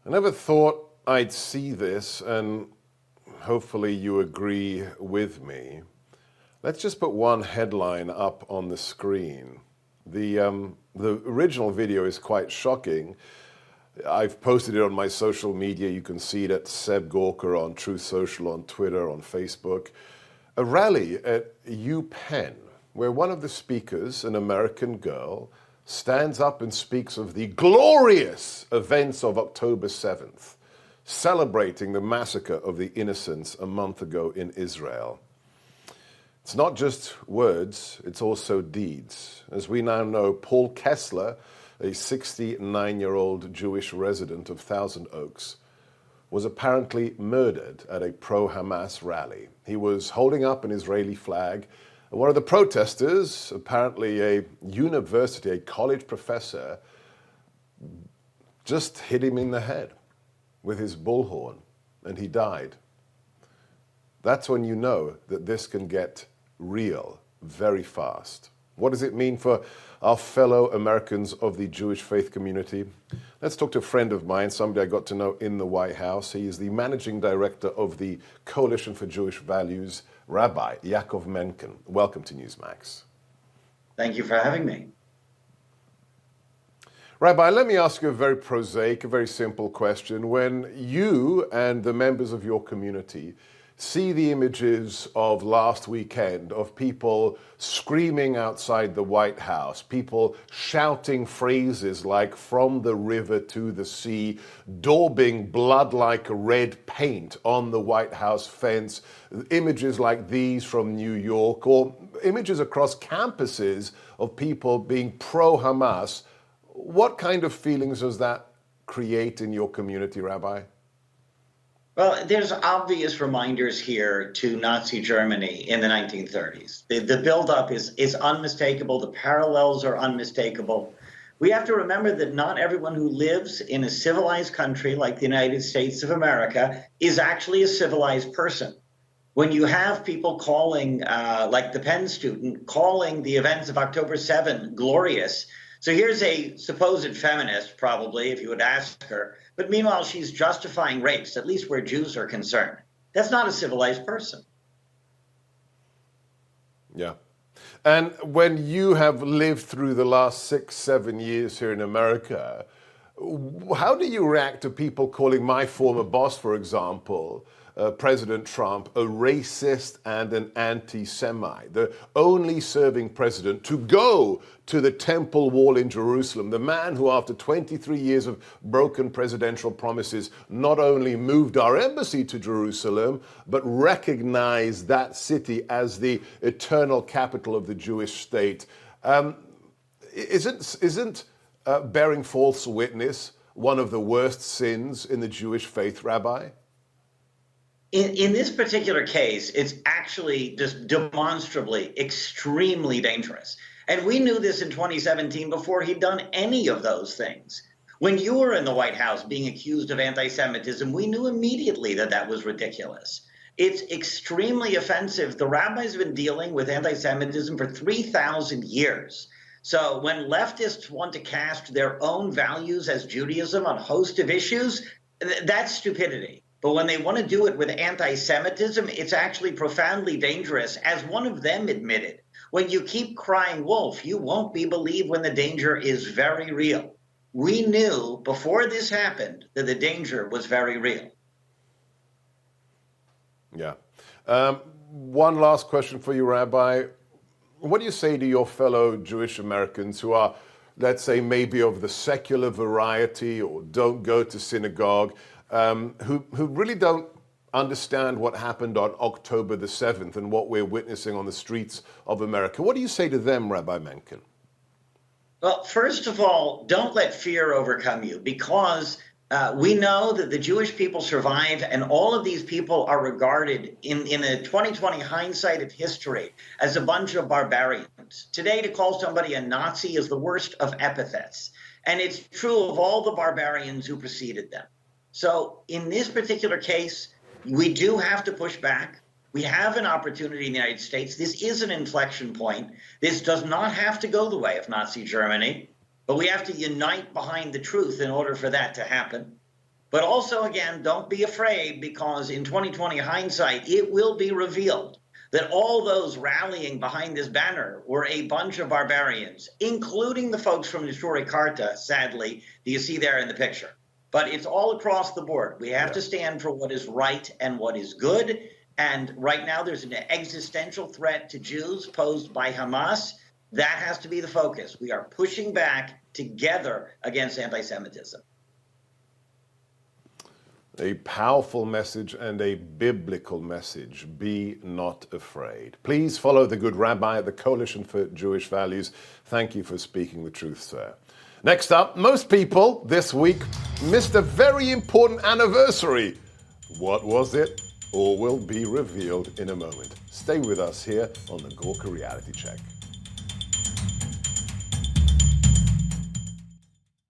I never thought I'd see this, and hopefully you agree with me. Let's just put one headline up on the screen. The original video is quite shocking. I've posted it on my social media. You can see it at Seb Gorka on Truth Social, on Twitter, on Facebook. A rally at UPenn, where one of the speakers, an American girl, stands up and speaks of the glorious events of October 7th, celebrating the massacre of the innocents a month ago in Israel. It's not just words, it's also deeds. As we now know, Paul Kessler, a 69-year-old Jewish resident of Thousand Oaks, was apparently murdered at a pro-Hamas rally. He was holding up an Israeli flag. One of the protesters, apparently a university, a college professor, just hit him in the head with his bullhorn, and he died. That's when you know that this can get real very fast. What does it mean for our fellow Americans of the Jewish faith community? Let's talk to a friend of mine, somebody I got to know in the White House. He is the managing director of the Coalition for Jewish Values, Rabbi Yaakov Menken. Welcome to Newsmax. Thank you for having me. Rabbi, let me ask you a very prosaic, a very simple question. When you and the members of your community see the images of last weekend of people screaming outside the White House, people shouting phrases like "from the river to the sea," daubing blood like red paint on the White House fence, images like these from New York, or images across campuses of people being pro-Hamas, what kind of feelings does that create in your community, Rabbi? Well, there's obvious reminders here to Nazi Germany in the 1930s. The buildup is unmistakable. The parallels are unmistakable. We have to remember that not everyone who lives in a civilized country like the United States of America is actually a civilized person. When you have people calling, like the Penn student, calling the events of October 7 glorious. So here's a supposed feminist, probably, if you would ask her, but meanwhile, she's justifying rapes, at least where Jews are concerned. That's not a civilized person. Yeah. And when you have lived through the last 6-7 years here in America, how do you react to people calling my former boss, for example, President Trump, a racist and an anti-Semite, the only serving president to go to the Temple Wall in Jerusalem, the man who, after 23 years of broken presidential promises, not only moved our embassy to Jerusalem, but recognized that city as the eternal capital of the Jewish state? Isn't bearing false witness one of the worst sins in the Jewish faith, Rabbi? In this particular case, it's actually just demonstrably extremely dangerous. And we knew this in 2017 before he'd done any of those things. When you were in the White House being accused of anti-Semitism, we knew immediately that that was ridiculous. It's extremely offensive. The rabbis have been dealing with anti-Semitism for 3,000 years. So when leftists want to cast their own values as Judaism on a host of issues, that's stupidity. But when they want to do it with anti-Semitism, it's actually profoundly dangerous, as one of them admitted. When you keep crying wolf, you won't be believed when the danger is very real. We knew before this happened that the danger was very real. Yeah. One last question for you, Rabbi. What do you say to your fellow Jewish Americans who are, let's say, maybe of the secular variety or don't go to synagogue, who really don't understand what happened on October the 7th and what we're witnessing on the streets of America? What do you say to them, Rabbi Menken? Well, first of all, don't let fear overcome you, because we know that the Jewish people survive, and all of these people are regarded in a 2020 hindsight of history as a bunch of barbarians. Today, to call somebody a Nazi is the worst of epithets, and it's true of all the barbarians who preceded them. So in this particular case, we do have to push back. We have an opportunity in the United States. This is an inflection point. This does not have to go the way of Nazi Germany, but we have to unite behind the truth in order for that to happen. But also, again, don't be afraid, because in 2020 hindsight, it will be revealed that all those rallying behind this banner were a bunch of barbarians, including the folks from the Shuri Karta, sadly, that you see there in the picture. But it's all across the board. We have to stand for what is right and what is good. And right now there's an existential threat to Jews posed by Hamas. That has to be the focus. We are pushing back together against anti-Semitism. A powerful message and a biblical message. Be not afraid. Please follow the good rabbi at the Coalition for Jewish Values. Thank you for speaking the truth, sir. Next up, most people this week missed a very important anniversary. What was it? All will be revealed in a moment. Stay with us here on the Gorka Reality Check.